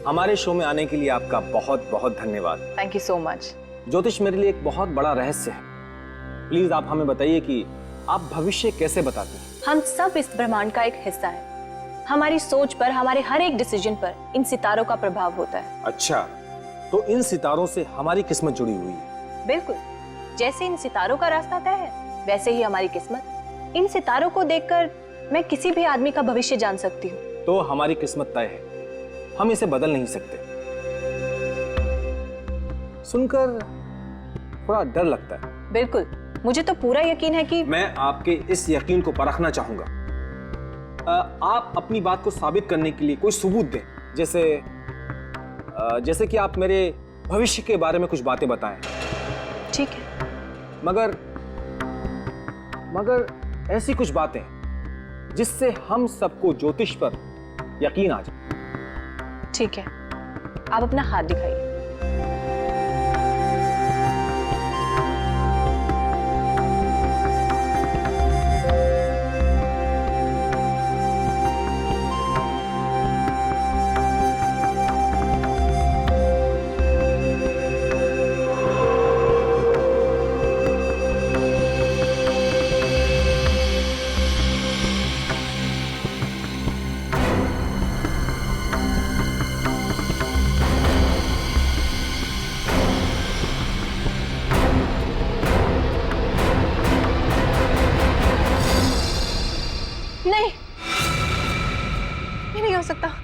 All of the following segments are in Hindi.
हमारे शो में आने के लिए आपका बहुत बहुत धन्यवाद। Thank you so much. ज्योतिष मेरे लिए एक बहुत बड़ा रहस्य है। प्लीज आप हमें बताइए कि आप भविष्य कैसे बताते हैं? हम सब इस ब्रह्मांड का एक हिस्सा है। हमारी सोच पर, हमारे हर एक डिसीजन पर इन सितारों का प्रभाव होता है। अच्छा, तो इन सितारों से हमारी किस्मत जुड़ी हुई है? बिल्कुल, जैसे इन सितारों का रास्ता तय है वैसे ही हमारी किस्मत। इन सितारों को देखकर मैं किसी भी आदमी का भविष्य जान सकती हूँ। तो हमारी किस्मत तय है, हम इसे बदल नहीं सकते। सुनकर थोड़ा डर लगता है। बिल्कुल, मुझे तो पूरा यकीन है कि मैं आपके इस यकीन को परखना चाहूंगा। आप अपनी बात को साबित करने के लिए कोई सबूत दें, जैसे कि आप मेरे भविष्य के बारे में कुछ बातें बताएं। ठीक है, मगर ऐसी कुछ बातें जिससे हम सबको ज्योतिष पर यकीन आ जाए। ठीक है, आप अपना हाथ दिखाइए।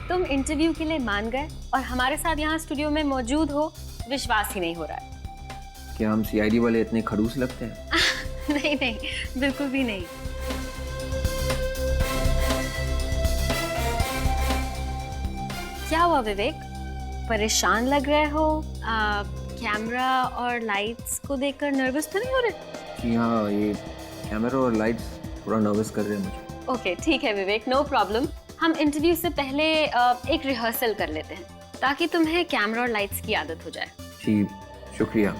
तुम इंटरव्यू के लिए मान गए और हमारे साथ यहाँ स्टूडियो में मौजूद हो, विश्वास ही नहीं हो रहा है। क्या हम सीआईडी वाले इतने खड़ूस लगते हैं? नहीं नहीं, बिल्कुल भी नहीं। क्या हुआ विवेक, परेशान लग रहे हो? कैमरा और लाइट्स को देखकर नर्वस तो नहीं हो रहे? जी हाँ, ये कैमरा और लाइट्स थोड़ा नर्वस कर रहे हैं मुझे। ओके ठीक है विवेक, नो प्रॉब्लम। हम इंटरव्यू से पहले एक रिहर्सल कर लेते हैं ताकि तुम्हें कैमरा और लाइट्स की आदत हो जाए। जी शुक्रिया।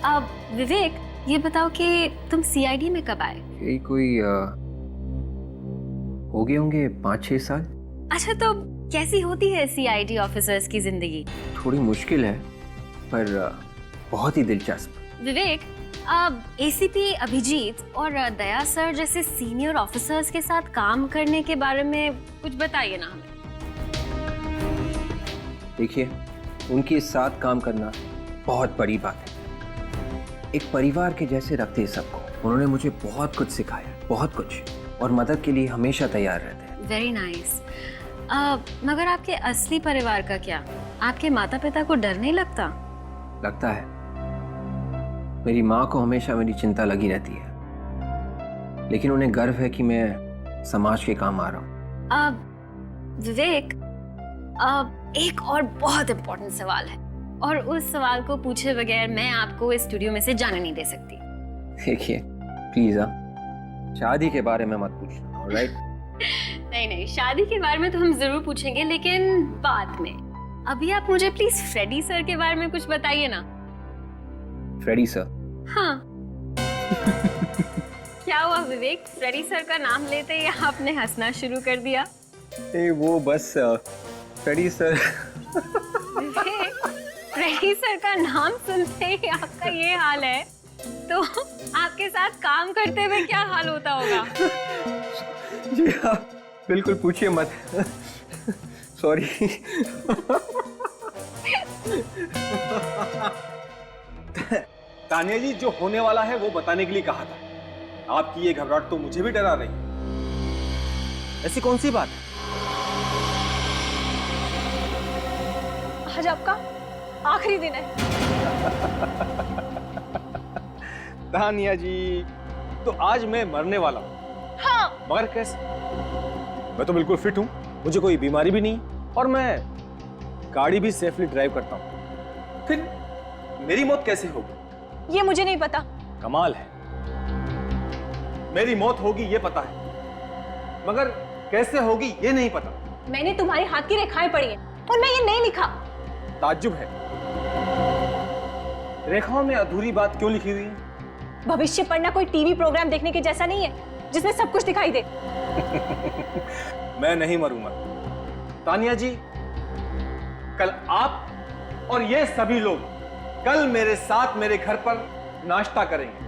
अब विवेक ये बताओ कि तुम सीआईडी में कब आए? यही कोई हो गए होंगे 5-6 साल। अच्छा, तो कैसी होती है सीआईडी ऑफिसर्स की जिंदगी? थोड़ी मुश्किल है पर बहुत ही दिलचस्प। विवेक, अब एसीपी अभिजीत और दया सर जैसे सीनियर ऑफिसर्स के साथ काम करने के बारे में कुछ बताइए ना हमें। देखिए, उनके साथ काम करना बहुत बड़ी बात है। एक परिवार के जैसे रखते हैं सबको। उन्होंने मुझे बहुत कुछ सिखाया, बहुत कुछ, और मदद के लिए हमेशा तैयार रहते हैं। Very nice. मगर आपके असली परिवार का क्या? आपके माता पिता को डर नहीं लगता? लगता है। मेरी माँ को हमेशा मेरी चिंता लगी रहती है, लेकिन उन्हें गर्व है कि मैं समाज के काम आ रहा हूँ। विवेक, एक और बहुत इम्पोर्टेंट सवाल है और उस सवाल को पूछे बगैर मैं आपको इस स्टूडियो में से जाने नहीं दे सकती। देखिए प्लीज, शादी के बारे में मत पूछना, ऑलराइट? नहीं नहीं, शादी के बारे में तो हम जरूर पूछेंगे, लेकिन बाद में। अभी आप मुझे प्लीज फ्रेडी सर के बारे में कुछ बताइए ना। Freddy sir? हाँ। क्या हुआ विवेक, फ्रेडी सर का नाम लेते ही आपने हंसना शुरू कर दिया? वो बस फ्रेडी सर। फ्रेडी सर का नाम सुनते ही आपका ये हाल है, तो आपके साथ काम करते हुए क्या हाल होता होगा? जी हाँ, बिल्कुल पूछिए मत। सॉरी। तानिया जी, जो होने वाला है वो बताने के लिए कहा था। आपकी ये घबराहट तो मुझे भी डरा रही है। ऐसी कौन सी बात है? आज आपका आखिरी दिन है। तानिया जी, तो आज मैं मरने वाला हूँ। हाँ। मगर कैसे? मैं तो बिल्कुल फिट हूँ, मुझे कोई बीमारी भी नहीं, और मैं गाड़ी भी सेफली ड्राइव करता हूँ। फिर मेरी मौत कैसे होगी? ये मुझे नहीं पता। कमाल है, मेरी मौत होगी ये पता है, मगर कैसे होगी ये नहीं पता। मैंने तुम्हारे हाथ की रेखाएं पढ़ी हैं और मैं ये नहीं लिखा। ताज्जुब है, रेखाओं में अधूरी बात क्यों लिखी हुई है? भविष्य पढ़ना कोई टीवी प्रोग्राम देखने के जैसा नहीं है जिसमें सब कुछ दिखाई दे। मैं नहीं मरूंगा तानिया जी, कल आप और ये सभी लोग कल मेरे साथ मेरे घर पर नाश्ता करेंगे।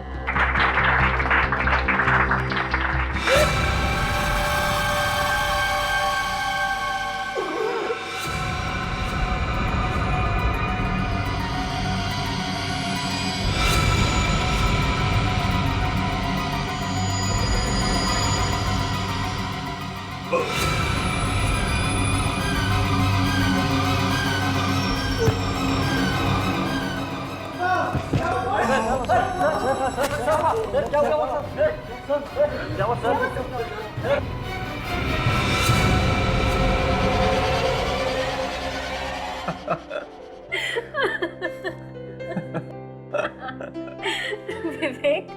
विवेक,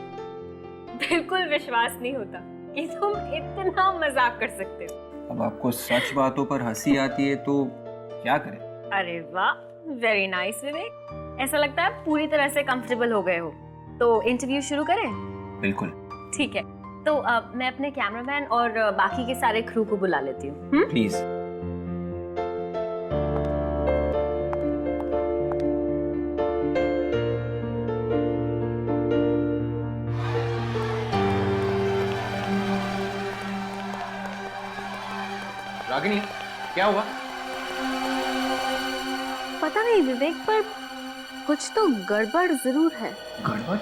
बिल्कुल विश्वास नहीं होता कि तुम इतना मजाक कर सकते हो। अब आपको सच बातों पर हंसी आती है तो क्या करें? अरे वाह, वेरी नाइस विवेक। ऐसा लगता है पूरी तरह से कंफर्टेबल हो गए हो। तो इंटरव्यू शुरू करें? बिल्कुल। ठीक है, तो मैं अपने कैमरामैन और बाकी के सारे क्रू को बुला लेती हूँ। प्लीज। रागिनी, क्या हुआ? पता नहीं विवेक, पर कुछ तो गड़बड़ जरूर है। गड़बड़?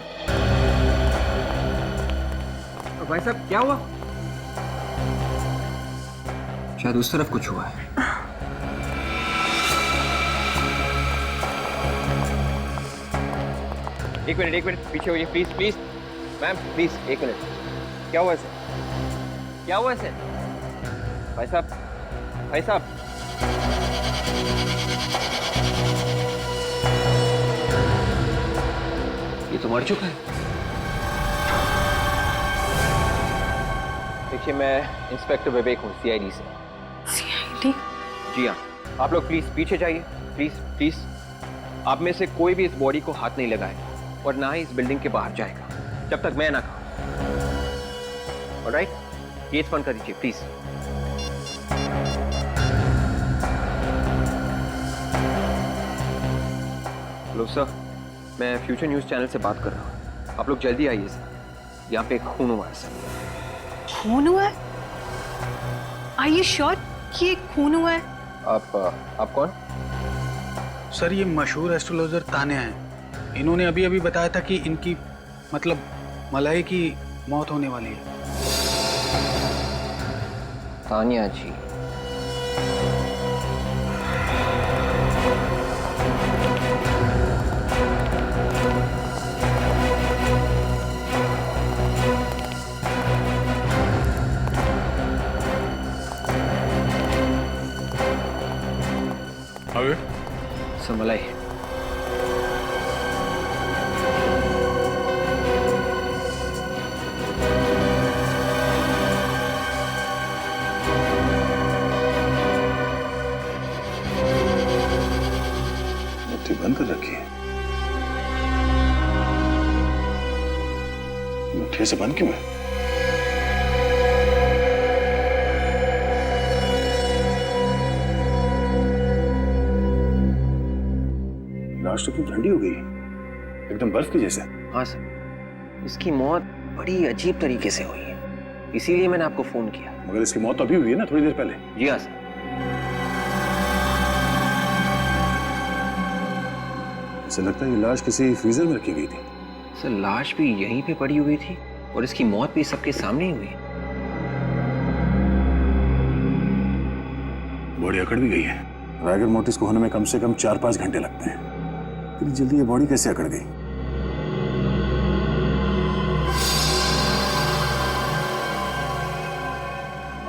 भाई साहब, क्या हुआ? शायद उस तरफ कुछ हुआ है। एक मिनट पीछे होइए प्लीज प्लीज। मैम प्लीज एक मिनट। क्या हुआ इसे? क्या हुआ इसे? भाई साहब, भाई साहब। ये तो मर चुका है। देखिए, मैं इंस्पेक्टर विवेक हूँ, सीआईडी से। सीआईडी? जी हाँ। आप लोग प्लीज पीछे जाइए, प्लीज प्लीज। आप में से कोई भी इस बॉडी को हाथ नहीं लगाएगा और ना ही इस बिल्डिंग के बाहर जाएगा जब तक मैं ना कहूँ। ऑलराइट, गेट बंद कर दीजिए प्लीज। हेलो सर, मैं फ्यूचर न्यूज चैनल से बात कर रहा हूँ। आप लोग जल्दी आइए सर, यहाँ पे खून हुआ है सर। खून हुआ है? आर यू श्योर कि ये खून हुआ है? आप कौन? सर, ये मशहूर एस्ट्रोलॉजर तान्या हैं। इन्होंने अभी अभी बताया था कि इनकी मतलब मलाई की मौत होने वाली है। तान्या जी? मलाई। मुट्ठी बंद कर रखी है। मुट्ठी से बंद क्यों है? लाश तो कितनी ठंडी हो गई, एकदम बर्फ की जैसे। हाँ सर, इसकी मौत बड़ी अजीब तरीके से हुई है, इसीलिए मैंने आपको फोन किया। मगर इसकी मौत तो अभी हुई है ना, थोड़ी देर पहले। जी हाँ सर। ऐसा लगता है ये लाश किसी फ्रीजर में रखी गई थी। सर, लाश भी यहीं पे पड़ी हुई थी और इसकी मौत भी सबके सामने ही हुई। बॉडी अकड़ भी गई है। रायगढ़ मोटिस को होने में कम से कम 4-5 घंटे लगते हैं। इतनी जल्दी ये बॉडी कैसे अकड़ गई?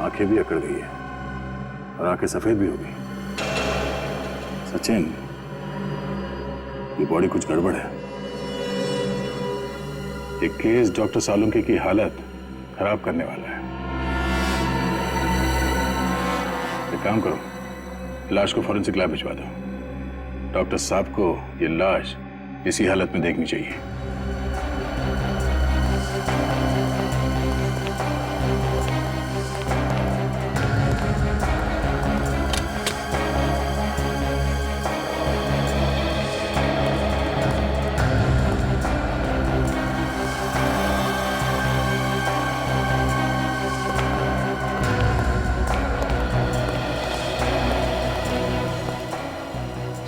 आंखें भी अकड़ गई है और आंखें सफेद भी हो गई। सचिन, ये बॉडी कुछ गड़बड़ है। ये केस डॉक्टर सालुंके की हालत खराब करने वाला है। एक काम करो, लाश को फॉरेंसिक लैब भिजवा दो। डॉक्टर साहब को ये लाश इसी हालत में देखनी चाहिए।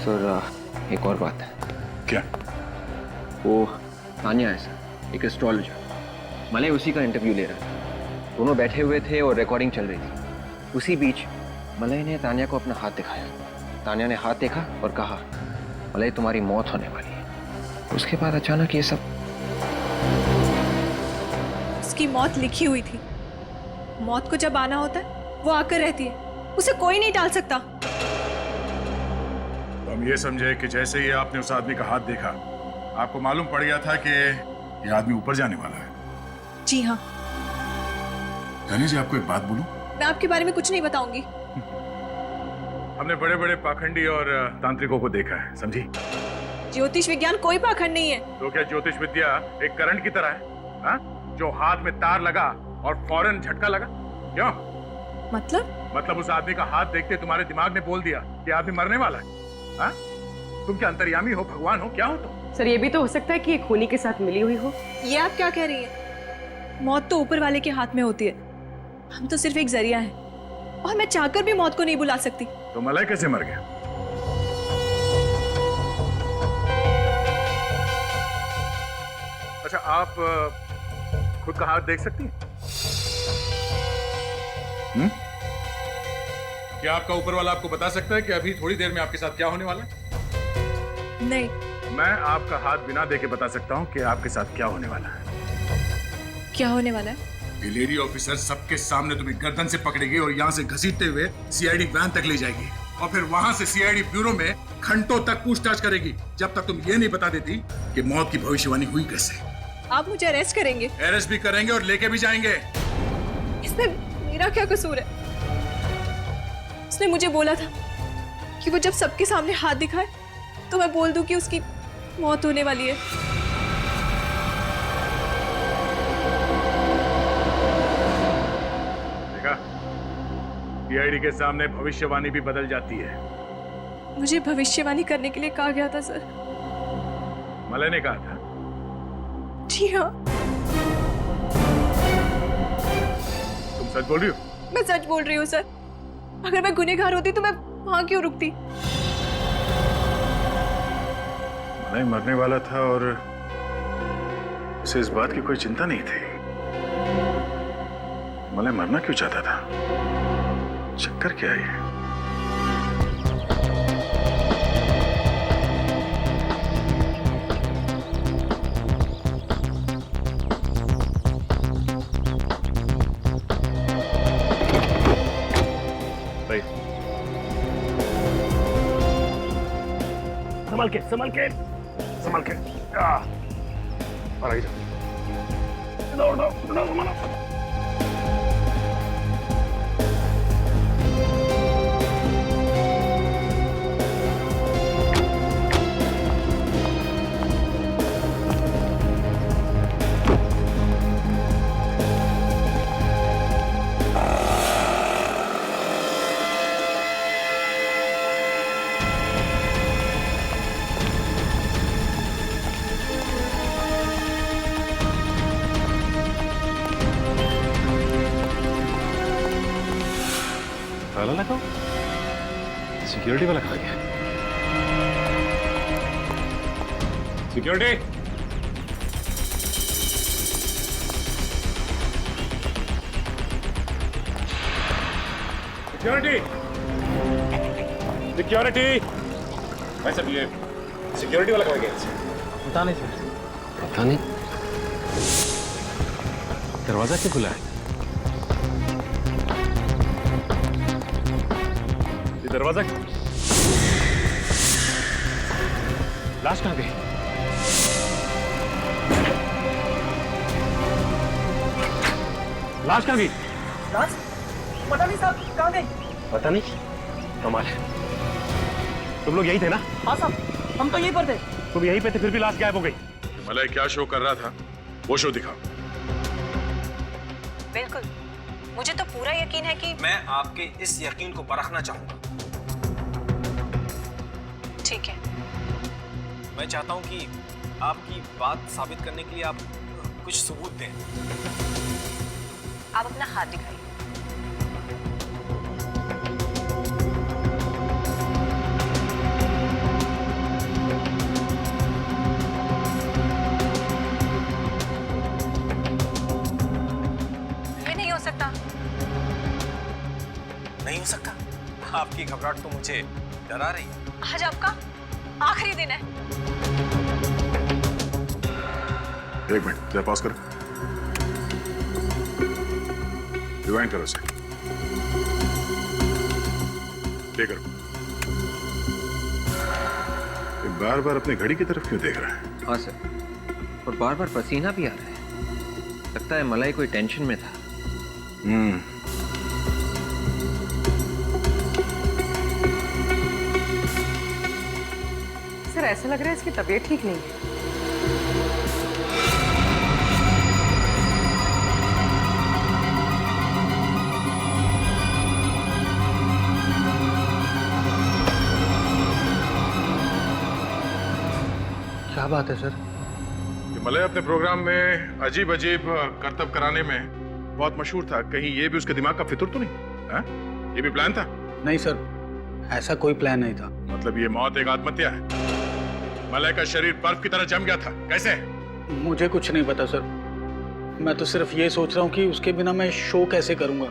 सर एक और बात है। क्या? वो तान्या है सर, एक एस्ट्रोलॉजर। मलय उसी का इंटरव्यू ले रहा था। दोनों बैठे हुए थे और रिकॉर्डिंग चल रही थी। उसी बीच मलय ने तान्या को अपना हाथ दिखाया। तान्या ने हाथ देखा और कहा, मलय तुम्हारी मौत होने वाली है। उसके बाद अचानक ये सब। उसकी मौत लिखी हुई थी। मौत को जब आना होता है वो आकर रहती है, उसे कोई नहीं टाल सकता। तो हम ये समझे कि जैसे ही आपने उस आदमी का हाथ देखा, आपको मालूम पड़ गया था कि ये आदमी ऊपर जाने वाला है। जी हाँ। तान्या जी, आपको एक बात बोलूं? मैं आपके बारे में कुछ नहीं बताऊंगी। हमने बड़े बड़े पाखंडी और तांत्रिकों को देखा है, समझी? ज्योतिष विज्ञान कोई पाखंड नहीं है। तो क्या ज्योतिष विद्या एक करंट की तरह है, हा? जो हाथ में तार लगा और फौरन झटका लगा? क्यों? मतलब उस आदमी का हाथ देखते तुम्हारे दिमाग ने बोल दिया कि आदमी मरने वाला है। हा? तुम क्या अंतर्यामी हो, भगवान हो, क्या हो तुम? सर, ये भी तो हो सकता है कि ये खूनी के साथ मिली हुई हो। ये आप क्या कह रही हैं? मौत तो ऊपर वाले के हाथ में होती है। हम तो सिर्फ एक जरिया हैं और मैं चाहकर भी मौत को नहीं बुला सकती। तो मलय कैसे मर गया? अच्छा, आप खुद का हाथ देख सकती हैं? क्या आपका ऊपर वाला आपको बता सकता है कि अभी थोड़ी देर में आपके साथ क्या होने वाला है? नहीं। मैं आपका हाथ बिना देखे बता सकता हूं कि आपके साथ क्या होने वाला है। क्या होने वाला है? ये लेडी ऑफिसर सबके सामने तुम्हें गर्दन से पकड़ेगी और यहाँ से घसीटते हुए सीआईडी वैन तक ले जाएगी और फिर वहां से सीआईडी ब्यूरो में घंटों तक पूछताछ करेगी, जब तक तुम ये नहीं बता देती कि मौत की भविष्यवाणी हुई कैसे। आप मुझे अरेस्ट करेंगे? अरेस्ट भी करेंगे और लेके भी जाएंगे। इसमें मेरा क्या कसूर है? उसने मुझे बोला था कि वो जब सबके सामने हाथ दिखाए तो मैं बोल दूं कि उसकी मौत होने वाली है। देखा, सीआईडी के सामने भविष्यवाणी भी बदल जाती है। मुझे भविष्यवाणी करने के लिए कहा गया था सर। मलय ने कहा था? जी हाँ। तुम सच बोल रही हो? मैं सच बोल रही हूँ सर। अगर मैं गुनहगार होती तो मैं वहां क्यों रुकती? मलय मरने वाला था और उसे इस बात की कोई चिंता नहीं थी। मलय मरना क्यों चाहता था? चक्कर क्या है? संभाल के और आगे जाओ। दौड़ो। ताला लगाओ। सिक्योरिटी वाला खा गया। Security, security, security. भाई साहब, ये सिक्योरिटी वाला खा गया। पता नहीं सर। पता नहीं। दरवाजा क्यों खुला है? दरवाजा। लाश कहाँ गई? लाश कहाँ गई? लाश? पता नहीं साहब, कहाँ गई? पता नहीं। कमाल है। तुम लोग यही थे ना? हाँ साहब, हम तो यहीं पर थे। तुम यहीं पे थे, फिर भी लाश गायब हो गई। मलय क्या शो कर रहा था, वो शो दिखाओ। बिल्कुल, मुझे तो पूरा यकीन है कि मैं आपके इस यकीन को परखना चाहूंगा। ठीक है। मैं चाहता हूं कि आपकी बात साबित करने के लिए आप कुछ सबूत दें। आप अपना हाथ दिखाइए। नहीं हो सकता। आपकी घबराहट तो मुझे डरा रही है। आज आपका आखिरी दिन है। एक मिनट, जरा पॉज करो, रिवाइंड करो उसे, प्ले करो। ये बार बार अपनी घड़ी की तरफ क्यों देख रहा है? हाँ सर, और बार बार पसीना भी आ रहा है। लगता है मलाई कोई टेंशन में था। सर ऐसा लग रहा है इसकी तबीयत ठीक नहीं है। क्या बात है सर? ये मलय अपने प्रोग्राम में अजीब अजीब करतब कराने में बहुत मशहूर था। कहीं ये भी उसके दिमाग का फितूर तो नहीं है? ये भी प्लान था? नहीं सर, ऐसा कोई प्लान नहीं था। मतलब ये मौत एक आत्महत्या है? मलय का शरीर बर्फ की तरह जम गया था, कैसे? मुझे कुछ नहीं पता सर। मैं तो सिर्फ ये सोच रहा हूँ कि उसके बिना मैं शो कैसे करूंगा।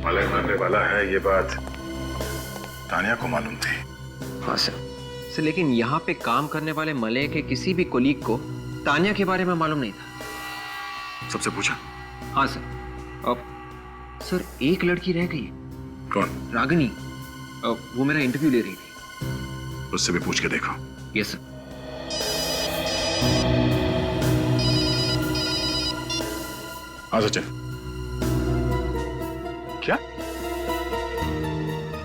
मलय मरने वाला है, ये बात तानिया को मालूम थी। हाँ सर, लेकिन यहाँ पे काम करने वाले मलय के किसी भी कोलीग को तानिया के बारे में मालूम नहीं था। सबसे पूछा? हाँ सर। अब सर एक लड़की रह गई। कौन? रागिनी। वो मेरा इंटरव्यू ले रही थी। उससे भी पूछ के देखो। Yes sir. हाँ सचिन, क्या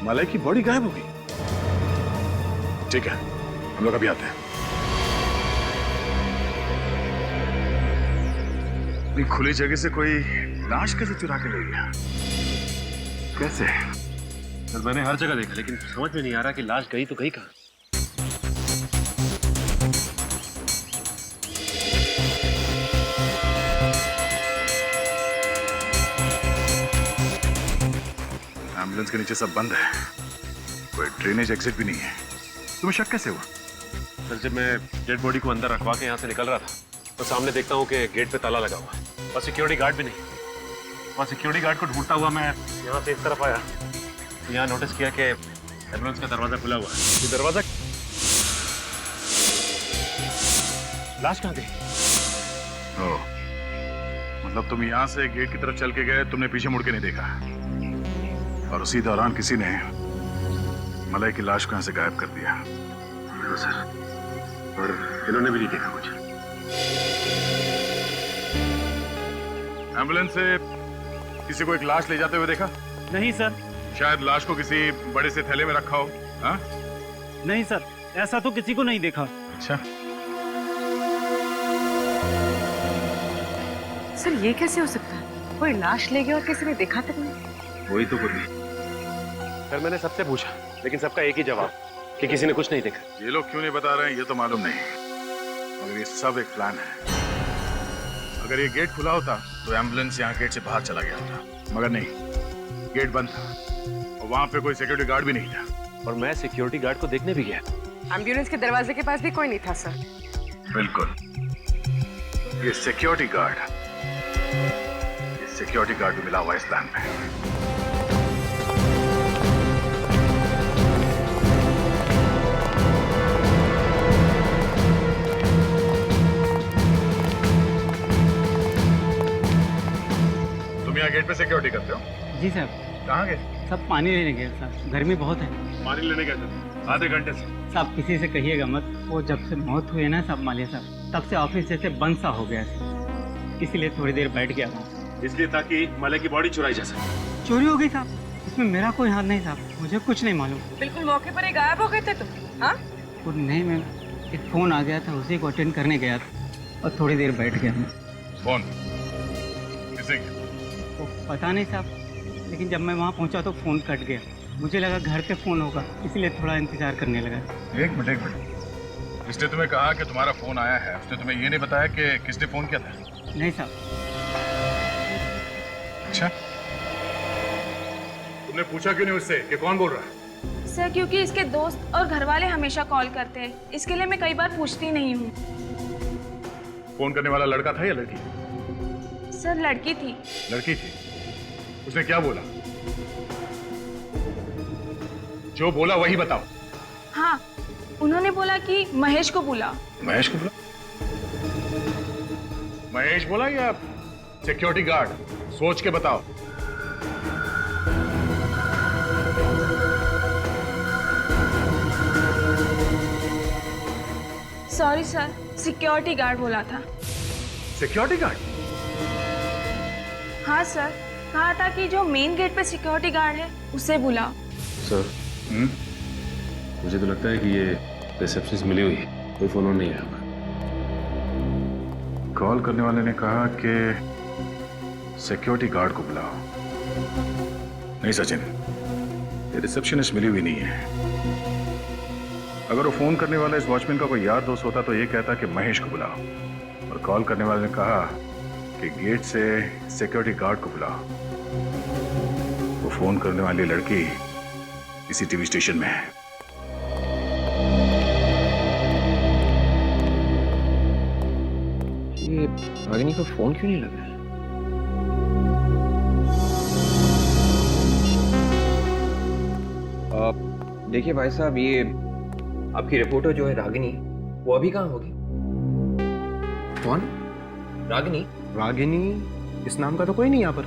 मलय की बॉडी गायब हो गई? ठीक है, हम लोग अभी आते हैं। इतनी खुली जगह से कोई लाश कैसे चुरा के ले गया? कैसे? सर मैंने हर जगह देखा, लेकिन समझ में नहीं आ रहा कि लाश गई तो गई कहाँ। एम्बुलेंस के नीचे सब बंद है, कोई ड्रेनेज एग्जिट भी नहीं है। तुम्हें शक कैसे हुआ? सर जब मैं डेड बॉडी को अंदर रखवा के यहाँ से निकल रहा था तो सामने देखता हूँ कि गेट पे ताला लगा हुआ है और सिक्योरिटी गार्ड भी नहीं। और सिक्योरिटी गार्ड को ढूंढता हुआ मैं यहाँ से इस तरफ आया, यहाँ नोटिस किया कि एम्बुलेंस का दरवाजा खुला हुआ है। ये दरवाजा, लाश कहाँ गई? ओह, मतलब तुम यहाँ से गेट की तरफ चल के गए, तुमने पीछे मुड़ के नहीं देखा, और उसी दौरान किसी ने मलय की लाश को यहाँ से गायब कर दिया। हाँ सर, और इन्होंने भी नहीं देखा कुछ। एम्बुलेंस से किसी को एक लाश ले जाते हुए देखा? नहीं सर। शायद लाश को किसी बड़े से थैले में रखा हो। हाँ? नहीं सर, ऐसा तो किसी को नहीं देखा। अच्छा, सर ये कैसे हो सकता है? कोई लाश ले गया और किसी ने देखा तक नहीं। वही तो कुछ नहीं सर, मैंने सबसे पूछा लेकिन सबका एक ही जवाब कि किसी ने कुछ नहीं देखा। ये लोग क्यों नहीं बता रहे हैं ये तो मालूम नहीं, मगर ये सब एक प्लान है। अगर ये गेट खुला होता तो एम्बुलेंस यहाँ गेट से बाहर चला गया होता, मगर नहीं, गेट बंद था और वहां पे कोई सिक्योरिटी गार्ड भी नहीं था। और मैं सिक्योरिटी गार्ड को देखने भी गया। एम्बुलेंस के दरवाजे के पास भी कोई नहीं था सर। बिल्कुल, ये सिक्योरिटी गार्ड भी मिला हुआ इस प्लान में। तुम यहाँ गेट पे सिक्योरिटी करते हो? जी सर। कहाँ गए? सब पानी लेने गए सर, गर्मी बहुत है। पानी लेने गए थे आधे घंटे से। साहब किसी से कहिएगा मत, वो जब से मौत हुई है ना साहब मालिया साहब, तब से ऑफिस जैसे बंद सा हो गया है, इसीलिए थोड़ी देर बैठ गया हूँ। इसलिए ताकि मलय की बॉडी चुराई जा सके। चोरी हो गई साहब, इसमें मेरा कोई हाथ नहीं साहब, मुझे कुछ नहीं मालूम। बिल्कुल मौके पर ही गायब हो गए थे तुम? हाँ? और नहीं मैम, एक फोन आ गया था, उसी को अटेंड करने गया था और थोड़ी देर बैठ गया मैं। फोन किसे? वो पता नहीं साहब, लेकिन जब मैं वहाँ पहुँचा तो फ़ोन कट गया। मुझे लगा घर पे फ़ोन होगा, इसलिए थोड़ा इंतजार करने लगा। एक मिनट, जिसने तुम्हें कहा कि तुम्हारा फोन आया है उसने तुम्हें ये नहीं बताया कि किसने फोन किया था? नहीं साहब। अच्छा, तुमने पूछा क्यों नहीं उससे कि कौन बोल रहा है? सर क्योंकि इसके दोस्त और घर वाले हमेशा कॉल करते हैं, इसके लिए मैं कई बार पूछती नहीं हूँ। फोन करने वाला लड़का था या लड़की? सर लड़की थी। लड़की थी? उसने क्या बोला? जो बोला वही बताओ। हाँ, उन्होंने बोला कि महेश को बुला। महेश को बोला? महेश बोला या सिक्योरिटी गार्ड? सोच के बताओ। सॉरी सर, सिक्योरिटी गार्ड बोला था। Security guard? हाँ सर, कहा था कि जो मेन गेट पे सिक्योरिटी गार्ड है उसे बुलाओ। सर मुझे तो लगता है कि ये रिसेप्शनिस्ट मिली हुई है, कोई फोन नहीं आया। कॉल करने वाले ने कहा कि सिक्योरिटी गार्ड को बुलाओ। नहीं सचिन, ये रिसेप्शनिस्ट मिली हुई नहीं है। अगर वो फोन करने वाला इस वॉचमैन का कोई यार दोस्त होता तो ये कहता कि महेश को बुलाओ, और कॉल करने वाले ने कहा कि गेट से सिक्योरिटी गार्ड को बुलाओ। वो फोन करने वाली लड़की किसी टीवी स्टेशन में है। ये रागिनी का फोन क्यों नहीं लग रहा है? देखिए भाई साहब, ये आपकी रिपोर्टर जो है रागिनी, वो अभी कहाँ होगी? कौन? रागिनी? रागिनी इस नाम का तो कोई नहीं यहाँ पर।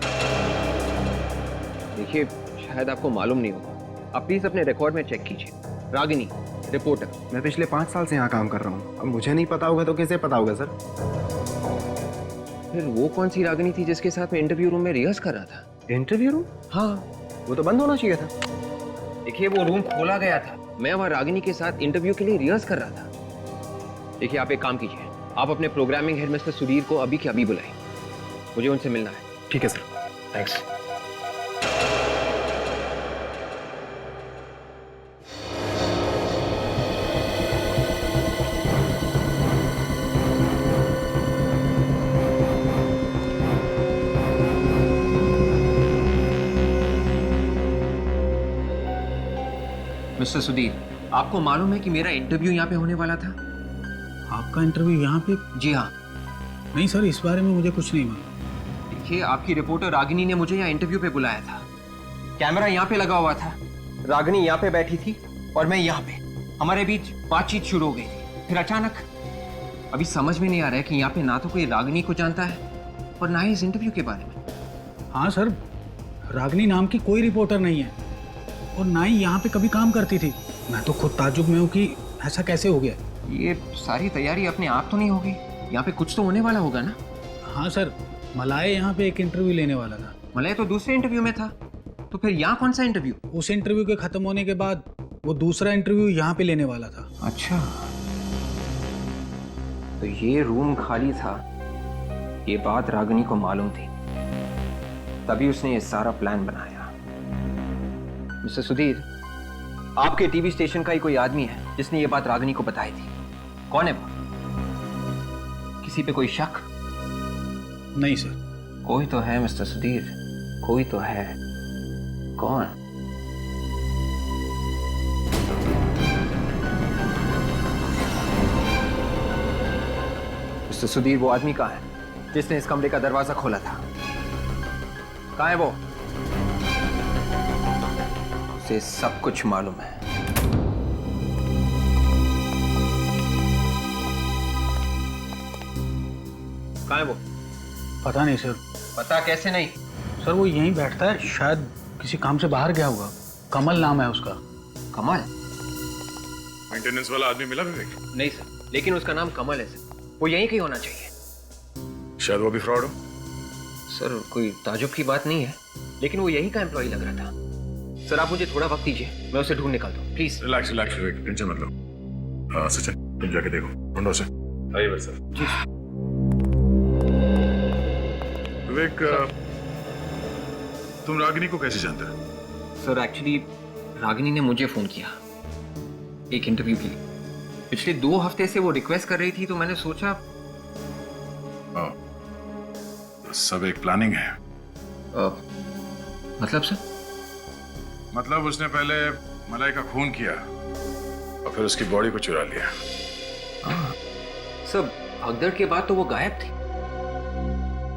देखिए, शायद आपको मालूम नहीं होगा, आप प्लीज अपने रिकॉर्ड में चेक कीजिए। रागिनी, रिपोर्टर। मैं पिछले 5 साल से यहाँ काम कर रहा हूँ, अब मुझे नहीं पता होगा तो कैसे पता होगा सर? फिर वो कौन सी रागिनी थी जिसके साथ मैं इंटरव्यू रूम में रिहर्स कर रहा था? Interview room? हाँ, वो तो बंद होना चाहिए था। देखिए वो रूम खोला गया था, मैं वहाँ रागिनी के साथ इंटरव्यू के लिए रिहर्स कर रहा था। देखिए आप एक काम कीजिए, आप अपने प्रोग्रामिंग हेड मिस्टर सुधीर को अभी के अभी बुलाएं, मुझे उनसे मिलना है। ठीक है सर। थैंक्स। मिस्टर सुधीर, आपको मालूम है कि मेरा इंटरव्यू यहाँ पे होने वाला था? आपका इंटरव्यू यहाँ पे? जी हाँ। नहीं सर, इस बारे में मुझे कुछ नहीं मालूम। देखिए, आपकी रिपोर्टर रागिनी ने मुझे यहाँ इंटरव्यू पे बुलाया था, कैमरा यहाँ पे लगा हुआ था, रागिनी यहाँ पे बैठी थी और मैं यहाँ पे, हमारे बीच बातचीत शुरू हो गई थी। फिर अचानक, अभी समझ में नहीं आ रहा है कि यहाँ पे ना तो कोई रागिनी को जानता है और ना ही इस इंटरव्यू के बारे में। हाँ सर, रागिनी नाम की कोई रिपोर्टर नहीं है और ना ही यहाँ पे कभी काम करती थी। मैं तो खुद ताज्जुब में हूँ कि ऐसा कैसे हो गया। ये सारी तैयारी अपने आप तो नहीं होगी, यहाँ पे कुछ तो होने वाला होगा ना? हाँ सर, मलाए यहाँ पे एक इंटरव्यू लेने वाला था। मलाए तो दूसरे इंटरव्यू में था, तो फिर यहाँ कौन सा इंटरव्यू? उस इंटरव्यू के खत्म होने के बाद वो दूसरा इंटरव्यू यहाँ पे लेने वाला था। अच्छा, तो ये रूम खाली था, ये बात रागिनी को मालूम थी, तभी उसने ये सारा प्लान बनाया। मिस्टर सुधीर, आपके टीवी स्टेशन का ही कोई आदमी है जिसने ये बात रागिनी को बताई थी। कौन है वो? किसी पे कोई शक? नहीं सर। कोई तो है मिस्टर सुधीर, कोई तो है। कौन? मिस्टर सुधीर, वो आदमी कहाँ है जिसने इस कमरे का दरवाजा खोला था? कहाँ है वो? उसे सब कुछ मालूम है। कहाँ है वो? पता नहीं सर। पता कैसे नहीं? सर वो यहीं बैठता है, शायद किसी काम से बाहर गया होगा। कमल नाम है उसका। कमल? मेंटेनेंस वाला आदमी मिला विवेक? नहीं सर, लेकिन उसका नाम कमल है सर, वो यहीं कहीं होना चाहिए। शायद वो भी फ्रॉड हो। सर कोई ताजुब की बात नहीं है, लेकिन वो यहीं का एम्प्लॉय लग रहा था। सर आप मुझे थोड़ा वक्त दीजिए, मैं उसे ढूंढ निकालता हूँ, please. Relax relax Vivek, tension मत लो। सचिन तुम जाके देखो, ढूंढो उसे। आइए भाई सर। जी विवेक, तुम रागिनी को कैसे जानते हो? सर एक्चुअली रागिनी ने मुझे फोन किया एक इंटरव्यू के लिए। पिछले 2 हफ्ते से वो रिक्वेस्ट कर रही थी, तो मैंने सोचा। सब एक प्लानिंग है। मतलब सर? मतलब उसने पहले मलाई का खून किया और फिर उसकी बॉडी को चुरा लिया। सर भगदड़ के बाद तो वो गायब थी,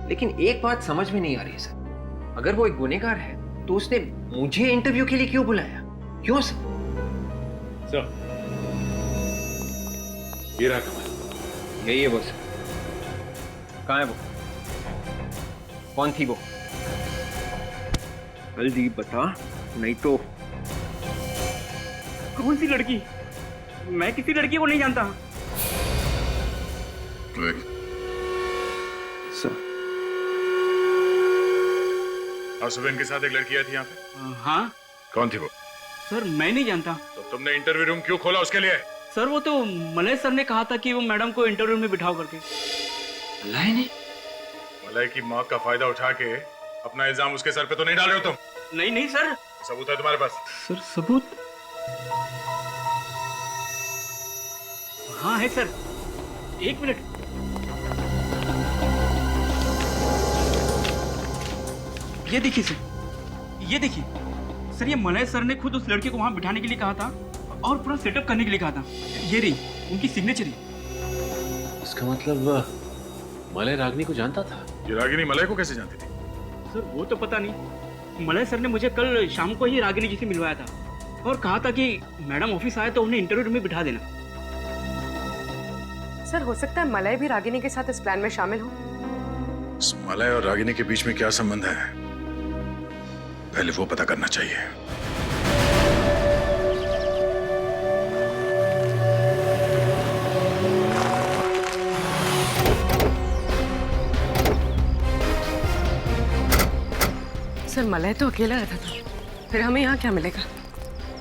लेकिन एक बात समझ में नहीं आ रही सर, अगर वो एक गुनहगार है तो उसने मुझे इंटरव्यू के लिए क्यों बुलाया? क्यों सर? सर, ये रहा कमल। यही है वो सर। कहाँ है वो? कौन थी वो? जल्दी बता, नहीं तो। कौन सी लड़की? मैं किसी लड़की को नहीं जानता। सर, और सुबह इनके साथ एक लड़की आई थी यहाँ पे? हाँ कौन थी वो? सर, मैं नहीं जानता। तो तुमने इंटरव्यू रूम क्यों खोला उसके लिए? सर, वो तो मलय सर ने कहा था कि वो मैडम को इंटरव्यू में बिठाओ करके। मलय ने? मलय की मौत का फायदा उठा के अपना इल्जाम उसके सर पे तो नहीं डाल रहे हो तुम? नहीं नहीं सर। सबूत है तुम्हारे पास? सर, सबूत? हाँ है सर, एक मिनट। ये देखिए सर, ये देखिए सर, ये मलय सर ने खुद उस लड़के को वहां बिठाने के लिए कहा था और पूरा सेटअप करने के लिए कहा था। ये रही उनकी सिग्नेचर ही। इसका मतलब मलय रागिनी को जानता था? ये रागिनी मलय को कैसे जानती थी? सर, वो तो पता नहीं। मलय सर ने मुझे कल शाम को ही रागिनी जी से मिलवाया था और कहा था कि मैडम ऑफिस आए तो उन्हें इंटरव्यू में बिठा देना। सर, हो सकता है मलय भी रागिनी के साथ इस प्लान में शामिल हो। इस मलय और रागिनी के बीच में क्या संबंध है, पहले वो पता करना चाहिए। सर, मलय तो अकेला रहता था, फिर हमें यहाँ क्या मिलेगा?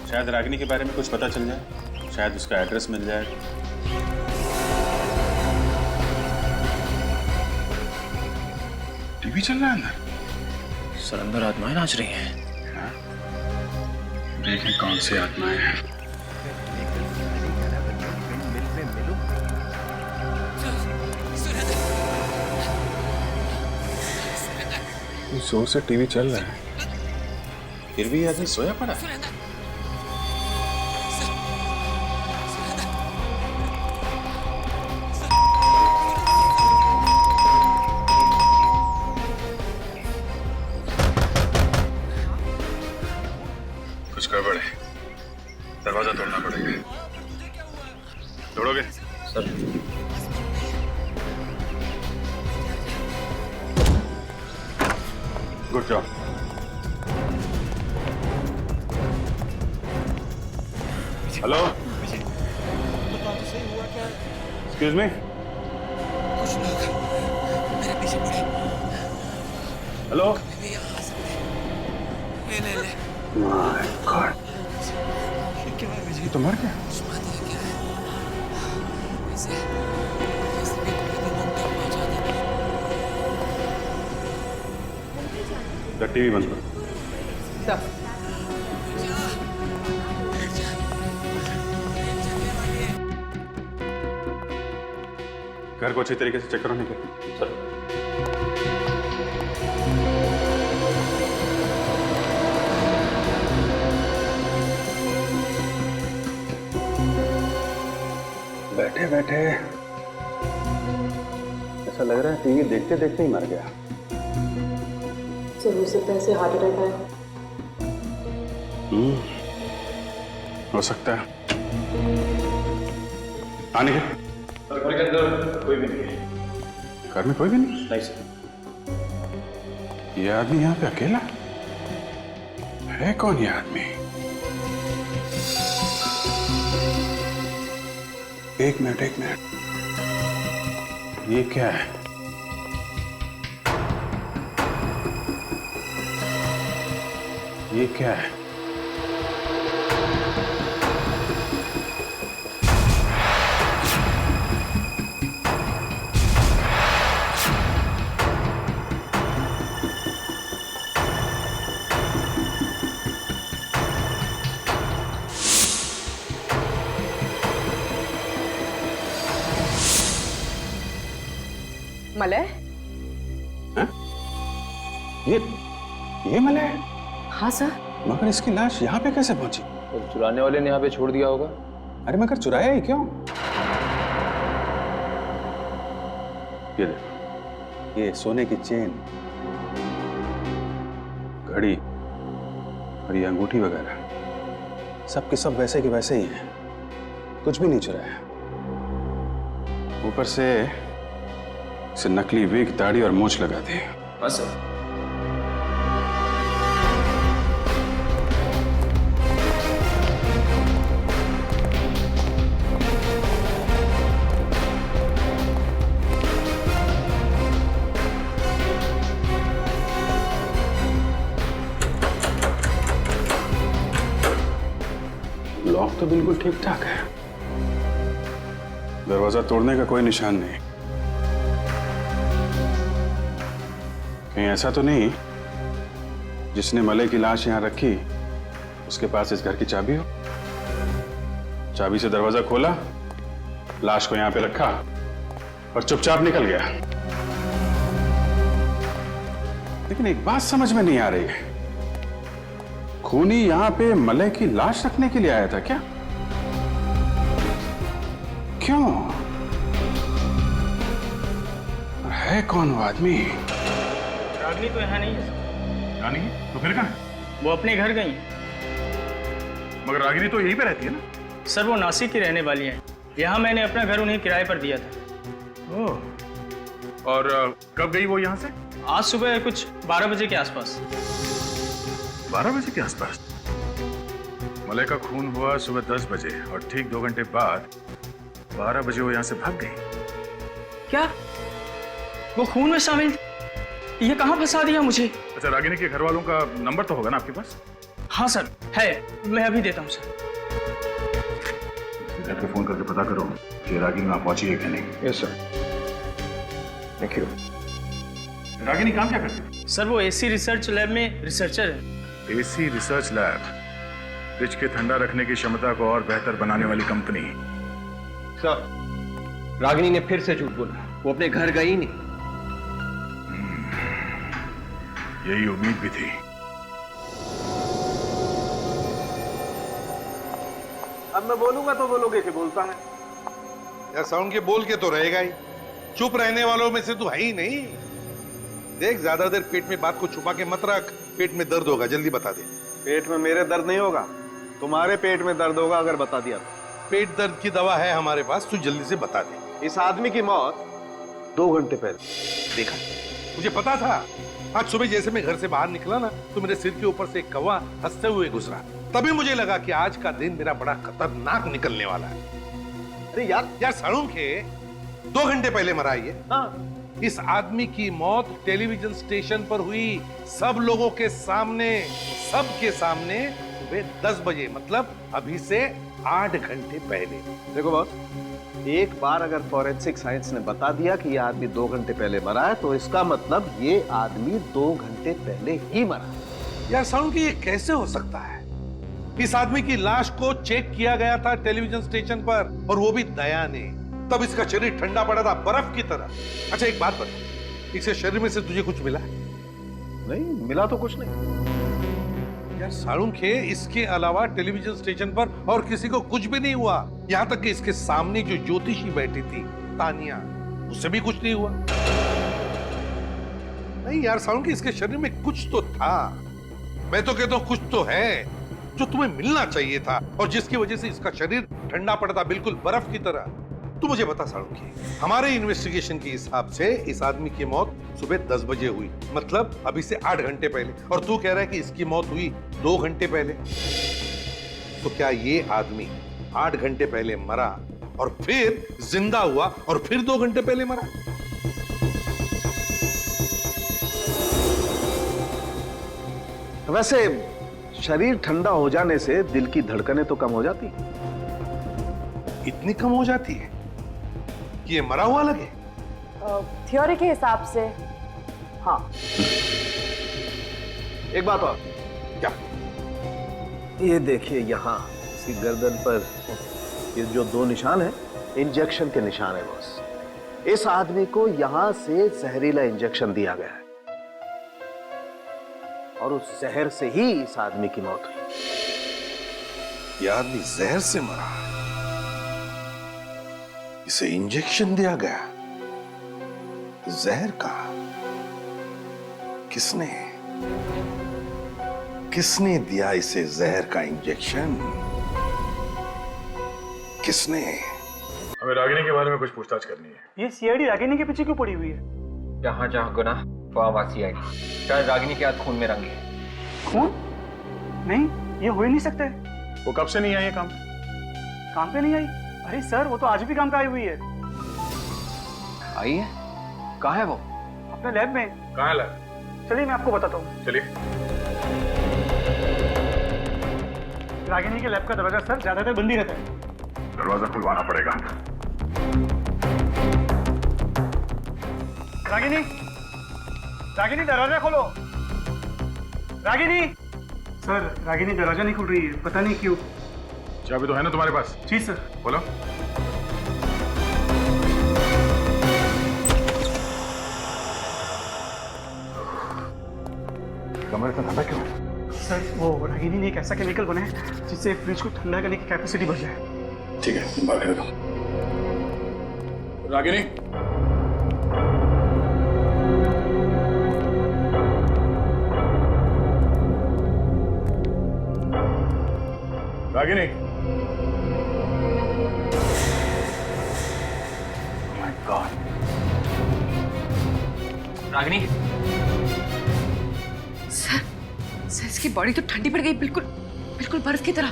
शायद रागिनी के बारे में कुछ पता चल जाए, शायद उसका एड्रेस मिल जाए। टीवी चल रहा है अंदर? सर, अंदर आत्माएं नाच रही हैं। देखें कौन सी आत्माएं हैं। जोर से टीवी चल रहा है, फिर भी आदमी सोया पड़ा है। कुछ गड़बड़ है, दरवाजा तोड़ना पड़ेगा। तोड़ोगे? Sir, good job. Hello, excuse me. Hello. My god, ये तो मर गया। टीवी बंद करो। घर को अच्छी तरीके से चेक करो। नहीं सर। बैठे बैठे ऐसा लग रहा है टीवी देखते देखते ही मर गया। सर, हो सकता है इसे हार्ट अटैक आया। हो सकता है। आने के घर के अंदर कोई भी नहीं है। घर में कोई भी नहीं? नहीं सर। ये आदमी यहाँ पे अकेला है? कौन ये आदमी? एक मिनट, एक मिनट, ये क्या है? ये क्या है? मलय? ये मलय है? हाँ सर। मगर इसकी लाश यहाँ पे कैसे पहुंची? तो चुराने वाले ने यहाँ पे छोड़ दिया होगा। अरे मगर चुराया ही क्यों? ये देखो, ये सोने की चेन, घड़ी और ये अंगूठी वगैरह सब के सब वैसे के वैसे ही हैं, कुछ भी नहीं चुराया। ऊपर से इसे नकली विग, दाढ़ी और मूंछ लगा दी। बस लॉक तो बिल्कुल ठीक ठाक है, दरवाजा तोड़ने का कोई निशान नहीं। कहीं ऐसा तो नहीं जिसने मलय की लाश यहां रखी उसके पास इस घर की चाबी हो? चाबी से दरवाजा खोला, लाश को यहां पे रखा और चुपचाप निकल गया। लेकिन एक बात समझ में नहीं आ रही है, खूनी यहां पे मलय की लाश रखने के लिए आया था क्या? क्यों? और है कौन वो आदमी? रागिनी तो यहाँ नहीं है। रानी तो फिर कहाँ है? वो अपने घर गई है। मगर रागिनी तो यहीं पे रहती है ना? सर वो नासिक की रहने वाली है। यहाँ मैंने अपना घर उन्हें किराए पर दिया था। ओह, और कब गई वो यहाँ से? आज सुबह कुछ 12 बजे के आसपास। 12 बजे के आसपास? मलय का खून हुआ सुबह 10 बजे और ठीक 2 घंटे बाद 12 बजे वो यहाँ से भाग गई। क्या वो खून में शामिल थी? ये कहाँ फंसा दिया मुझे? अच्छा, रागिनी के घर वालों का नंबर तो होगा ना आपके पास? हाँ सर है, मैं अभी देता हूँ सर। घर पे फोन करके पता करो कि रागिनी वहां पहुंची है कि नहीं। Yes sir, thank you. Ragini काम क्या करती है? सर वो एसी रिसर्च लैब में रिसर्चर है। एसी रिसर्च लैब, फ्रिज के ठंडा रखने की क्षमता को और बेहतर बनाने वाली कंपनी। सर, रागिनी ने फिर से झूठ बोला, वो अपने घर गई नहीं। यही उम्मीद भी थी। अब मैं बोलूंगा तो बोलोगे कि बोलता है यार। साउंड के बोल के तो रहेगा ही, चुप रहने वालों में से तू है ही नहीं। देख, ज्यादा देर पेट में बात को छुपा के मत रख, पेट में दर्द होगा, जल्दी बता दे। पेट में मेरे दर्द नहीं होगा, तुम्हारे पेट में दर्द होगा अगर बता दिया तो। पेट दर्द की दवा है हमारे पास, तू जल्दी से बता दे। इस आदमी की मौत 2 घंटे पहले देखा। मुझे पता था, आज सुबह जैसे मैं घर से बाहर निकला ना तो मेरे सिर के ऊपर से एक कौवा हंसते हुए गुजरा। तभी मुझे लगा कि आज का दिन मेरा बड़ा खतरनाक निकलने वाला है। अरे यार सालूम के 2 घंटे पहले मरा ये। हाँ, इस आदमी की मौत टेलीविजन स्टेशन पर हुई, सब लोगों के सामने, सबके सामने, सुबह 10 बजे, मतलब अभी से 8 घंटे पहले। देखो बॉस, एक बार अगर फॉरेंसिक साइंस ने बता दिया कि यह आदमी 2 घंटे पहले मरा है तो इसका मतलब ये आदमी 2 घंटे पहले ही मरा। यार साउंड की ये कैसे हो सकता है? इस आदमी की लाश को चेक किया गया था टेलीविजन स्टेशन पर, और वो भी दया ने। तब इसका शरीर ठंडा पड़ा था बर्फ की तरह। अच्छा एक बात बता, इसके शरीर में से तुझे कुछ मिला? नहीं मिला तो कुछ नहीं। यार सालूम खे, इसके अलावा टेलीविजन स्टेशन पर और किसी को कुछ भी नहीं हुआ। यहाँ तक कि इसके सामने जो ज्योतिषी बैठी थी तानिया, उससे भी कुछ नहीं हुआ। नहीं यार सालूम खे, इसके शरीर में कुछ तो था। मैं तो कहता हूँ कुछ तो है जो तुम्हें मिलना चाहिए था, और जिसकी वजह से इसका शरीर ठंडा पड़ता बिल्कुल बर्फ की तरह। तू मुझे बता सालूम खे, हमारे इन्वेस्टिगेशन के हिसाब से इस आदमी की मौत सुबह 10 बजे हुई, मतलब अभी से 8 घंटे पहले, और तू कह रहा है कि इसकी मौत हुई 2 घंटे पहले। तो क्या ये आदमी 8 घंटे पहले मरा और फिर जिंदा हुआ और फिर 2 घंटे पहले मरा? वैसे शरीर ठंडा हो जाने से दिल की धड़कनें तो कम हो जाती, इतनी कम हो जाती है कि ये मरा हुआ लगे? थ्योरी के हिसाब से हाँ। एक बात और, क्या? ये देखिए यहाँ इसकी गर्दन पर ये जो 2 निशान है, इंजेक्शन के निशान है बॉस। इस आदमी को यहाँ से जहरीला इंजेक्शन दिया गया है और उस जहर से ही इस आदमी की मौत हुई। यह आदमी जहर से मरा, इसे इंजेक्शन दिया गया। जहर का? किसने दिया इसे जहर का इंजेक्शन? किसने? हमें रागिनी के बारे में कुछ पूछताछ करनी है। ये सीआईडी रागिनी के पीछे क्यों पड़ी हुई है? जहाँ जहाँ गुनाह वहाँ वहाँ सीआईडी। शायद रागिनी के हाथ खून में रंगे है। खून? नहीं, ये हो ही नहीं सकता है। वो कब से नहीं आई है काम? काम पे नहीं आई? अरे सर, वो तो आज भी काम पे आई हुई है। आई है? कहाँ है वो? अपने लैब में। कहाँ है लैब? चलिए मैं आपको बताता हूँ। चलिए। रागिनी के लैब का दरवाजा सर ज्यादातर बंद ही रहता है। दरवाजा खुलवाना पड़ेगा। रागिनी, रागिनी दरवाजा खोलो। रागिनी। सर, रागिनी दरवाजा नहीं खुल रही है, पता नहीं क्यों। चाबी तो है ना तुम्हारे पास? जी सर। बोलो। कमरे का ठंडा क्यों है? सर, वो रागिनी ने एक ऐसा केमिकल बनाया है जिससे फ्रिज को ठंडा करने की कैपेसिटी बढ़ जाए। ठीक है, तुम बाहर खड़े रहो। Ragini, Ragini. My God. Ragini. Sir, इसकी बॉडी तो ठंडी पड़ गई, बिल्कुल बिल्कुल बर्फ की तरह।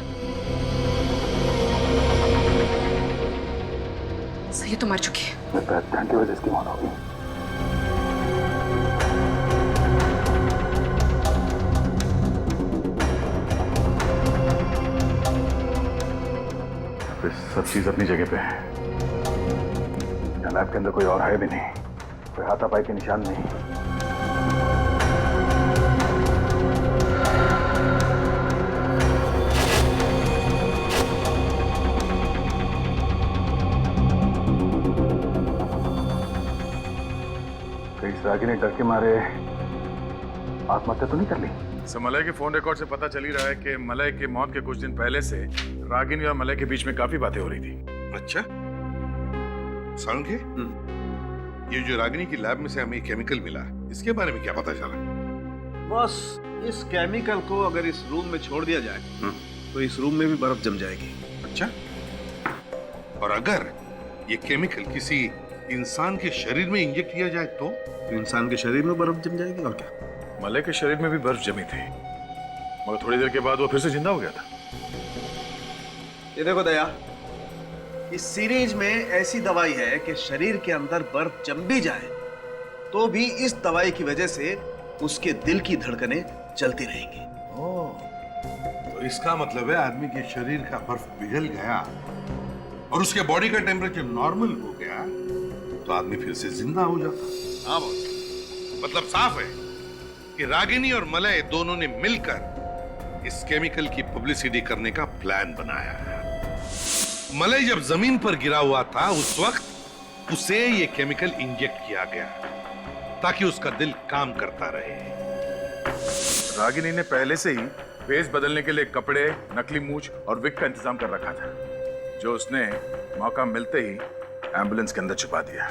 सर, ये तो मर चुकी है। ठंड की वजह से इसकी मौत हो गई। सब चीज अपनी जगह पे है। लैब के अंदर कोई और है भी नहीं, कोई हाथापाई के निशान नहीं। कहीं रागिनी डर के मारे आत्महत्या तो नहीं कर ली? मलय के फोन रिकॉर्ड से पता चल ही रहा है कि मलय की मौत के कुछ दिन पहले से रागिनी और मलय के बीच में काफी बातें हो रही थी। अच्छा, सालुंखे, ये जो रागिनी की लैब में से हमें केमिकल मिला, इसके बारे में क्या पता चला? बस इस केमिकल को अगर इस रूम में छोड़ दिया जाए तो इस रूम में भी बर्फ जम जाएगी। अच्छा, और अगर ये केमिकल किसी इंसान के शरीर में इंजेक्ट किया जाए तो इंसान के शरीर में बर्फ जम जाएगी। और क्या? मलय के शरीर में भी बर्फ जमी थी, मगर थोड़ी देर के बाद वो फिर से जिंदा हो गया था। ये देखो दया, इस सीरीज में ऐसी दवाई है कि शरीर के अंदर बर्फ जम भी जाए तो भी इस दवाई की वजह से उसके दिल की धड़कनें चलती रहेंगी। ओह, तो इसका मतलब है आदमी के शरीर का बर्फ पिघल गया और उसके बॉडी का टेम्परेचर नॉर्मल हो गया तो आदमी फिर से जिंदा हो जाता। हाँ बॉस, मतलब साफ है कि रागिनी और मलय दोनों ने मिलकर इस केमिकल की पब्लिसिटी करने का प्लान बनाया है। मलय जब जमीन पर गिरा हुआ था उस वक्त उसे ये केमिकल इंजेक्ट किया गया ताकि उसका दिल काम करता रहे। रागिनी ने पहले से ही वेश बदलने के लिए कपड़े, नकली मूछ और विग का इंतजाम कर रखा था, जो उसने मौका मिलते ही एम्बुलेंस के अंदर छुपा दिया।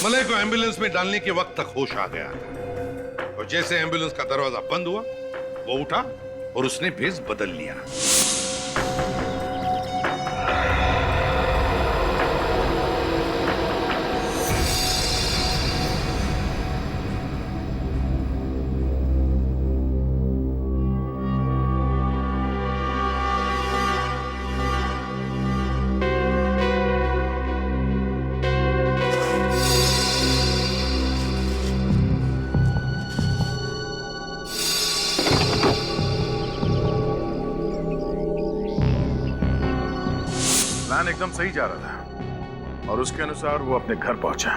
मलय को एम्बुलेंस में डालने के वक्त तक होश आ गया था और जैसे एम्बुलेंस का दरवाजा बंद हुआ वो उठा और उसने भेस बदल लिया। प्लान एकदम सही जा रहा था और उसके अनुसार वो अपने घर पहुंचा।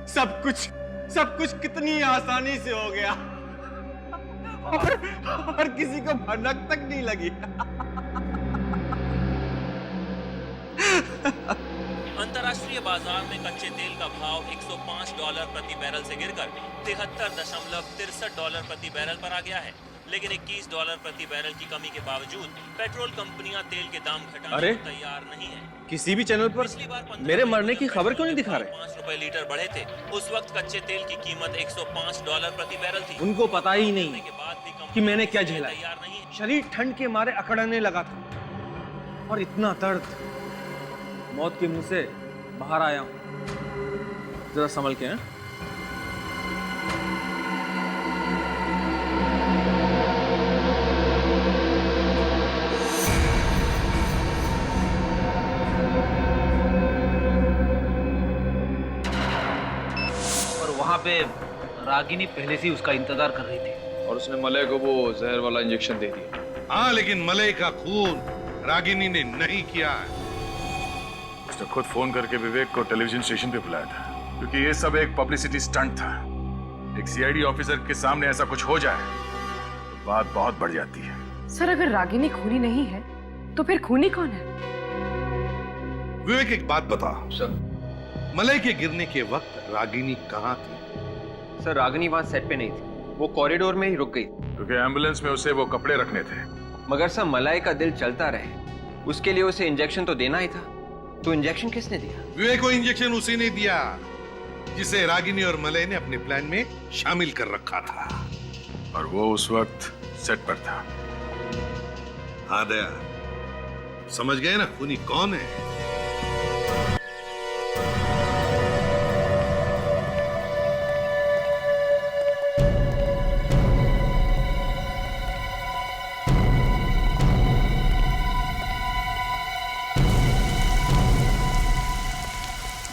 सब कुछ कितनी आसानी से हो गया और किसी को भनक तक नहीं लगी। अंतर्राष्ट्रीय बाजार में कच्चे तेल का भाव $105 प्रति बैरल से गिरकर $73.63 प्रति बैरल पर आ गया है, लेकिन $21 प्रति बैरल की कमी के बावजूद पेट्रोल कंपनियां तेल के दाम घटाने को तैयार नहीं है। किसी भी चैनल पर मेरे मरने की खबर क्यों नहीं दिखा रहे? 5 रुपए लीटर बढ़े थे। उस वक्त कच्चे तेल की कीमत $105 प्रति बैरल थी। उनको पता ही नहीं कि मैंने क्या झेला है। शरीर ठंड के मारे अकड़ने लगा था और इतना दर्द, मौत के मुंह से बाहर आया हूं। जरा संभल के हैं। और वहां पे रागिनी पहले से ही उसका इंतजार कर रही थी और उसने मलय को वो जहर वाला इंजेक्शन दे दिया। हाँ, लेकिन मलय का खून रागिनी ने नहीं किया है। उसने खुद फोन करके विवेक को टेलीविजन स्टेशन पे बुलाया था, क्योंकि ये सब एक पब्लिसिटी स्टंट था। एक सीआईडी ऑफिसर के सामने ऐसा कुछ हो जाए तो बात बहुत बढ़ जाती है। सर, अगर रागिनी खूनी नहीं है तो फिर खूनी कौन है? विवेक, एक बात बता सर, मलय के गिरने के वक्त रागिनी कहाँ थी? सर, रागिनी वहां सेट पे नहीं थी, वो कॉरिडोर में ही रुक गई, क्योंकि एम्बुलेंस में उसे वो कपड़े रखने थे। मगर सर, मलय का दिल चलता रहे, उसके लिए उसे इंजेक्शन तो देना ही था। तो इंजेक्शन किसने दिया? विवेक को इंजेक्शन उसी ने दिया जिसे रागिनी और मलय ने अपने प्लान में शामिल कर रखा था। और वो उस वक्त सेट पर था। हाँ दया, समझ गए ना खूनी कौन है?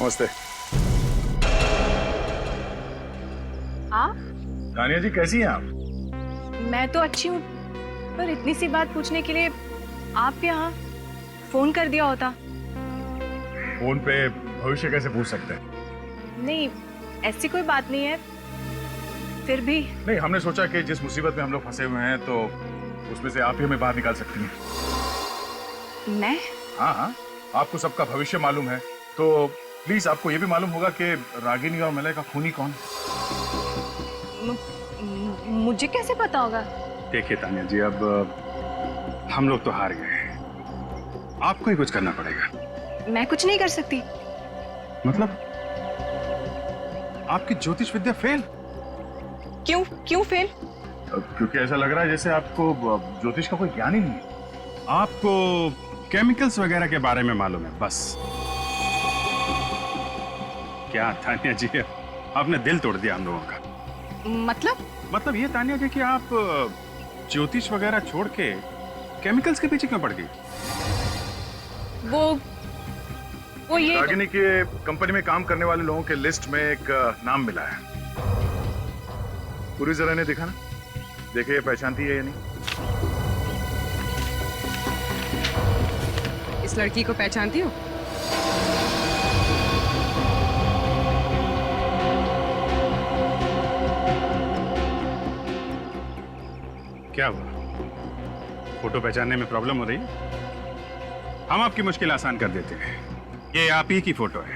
नमस्ते। आप? तानिया जी, कैसी हैं आप? मैं तो अच्छी हूँ, पर इतनी सी बात पूछने के लिए आप यहाँ फोन कर दिया होता। फोन पे भविष्य कैसे पूछ सकते हैं? नहीं, ऐसी कोई बात नहीं है, फिर भी। नहीं, हमने सोचा कि जिस मुसीबत में हम लोग फंसे हुए हैं तो उसमें से आप ही हमें बाहर निकाल सकती हैं। मैं? हाँ हाँ, आपको सबका भविष्य मालूम है, तो प्लीज आपको ये भी मालूम होगा कि रागिनी और मलय का खूनी कौन? मुझे कैसे पता होगा? देखिए तानिया जी, अब हम लोग तो हार गए, आपको ही कुछ करना पड़ेगा। मैं कुछ नहीं कर सकती। मतलब आपकी ज्योतिष विद्या फेल? क्यों? क्यों फेल? क्योंकि ऐसा लग रहा है जैसे आपको ज्योतिष का कोई ज्ञान ही नहीं है। आपको केमिकल्स वगैरह के बारे में मालूम है बस। क्या तानिया जी, आपने दिल तोड़ दिया हम लोगों का। मतलब ये तानिया जी कि आप ज्योतिष वगैरह छोड़ के केमिकल्स के पीछे क्यों पड़ गई? वो ये रागिनी के कंपनी में काम करने वाले लोगों के लिस्ट में एक नाम मिला है। पूरी जरा ने देखा ना, देखे ये पहचानती है या नहीं? इस लड़की को पहचानती हो? क्या हुआ? फोटो पहचानने में प्रॉब्लम हो रही है? हम आपकी मुश्किल आसान कर देते हैं। ये आप ही की फोटो है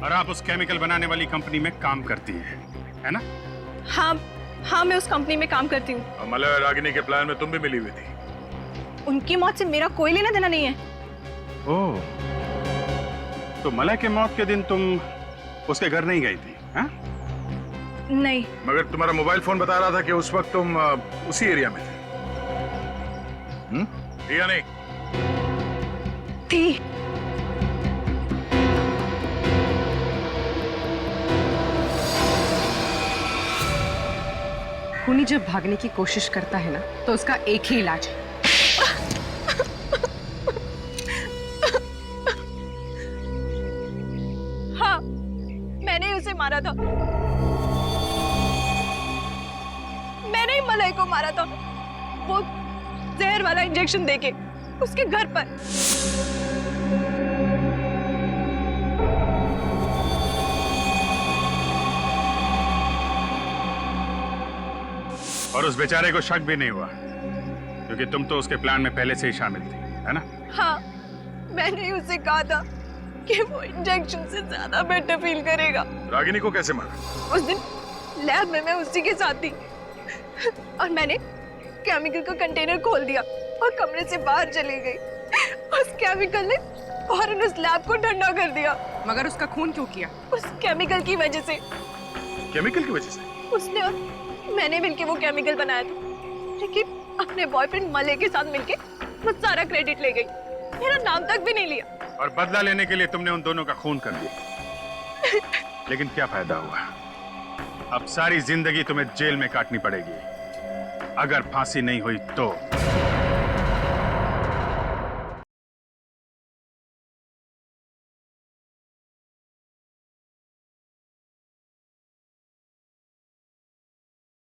और आप उस केमिकल बनाने वाली कंपनी में काम करती हैं, है ना? हाँ, मैं उस कंपनी में काम करती हूँ। मलय और रागिनी के प्लान में तुम भी मिली हुई थी। उनकी मौत से मेरा कोई लेना देना नहीं है। ओह, तो मलय के मौत के दिन तुम उसके घर नहीं गई थी? हाँ? नहीं। मगर तुम्हारा मोबाइल फोन बता रहा था कि उस वक्त तुम उसी एरिया में थे। या नहीं? थी। खूनी जब भागने की कोशिश करता है ना, तो उसका एक ही इलाज है। हाँ, मैंने उसे मारा था। मैंने ही मलय को मारा था, वो जहर वाला इंजेक्शन देके उसके घर पर। और उस बेचारे को शक भी नहीं हुआ क्योंकि तुम तो उसके प्लान में पहले से ही शामिल थी, है ना? हाँ, मैं मैंने ही उससे कहा था कि वो इंजेक्शन से ज्यादा बेटर फील करेगा। रागिनी को कैसे मारा? उस दिन लैब में मैं उसी के साथ थी और मैंने केमिकल का कंटेनर खोल दिया और कमरे से बाहर चली गई। उस केमिकल ने फौरन उस लैब को ठंडा कर दिया। मगर उसका खून क्यों किया? उस केमिकल की वजह से। केमिकल की वजह से? उसने और मैंने मिलके वो केमिकल बनाया था, लेकिन अपने बॉयफ्रेंड मले के साथ मिलके वो सारा क्रेडिट ले गई, मेरा नाम तक भी नहीं लिया। और बदला लेने के लिए तुमने उन दोनों का खून कर दिया। लेकिन क्या फायदा हुआ? अब सारी जिंदगी तुम्हें जेल में काटनी पड़ेगी। अगर फांसी नहीं हुई तो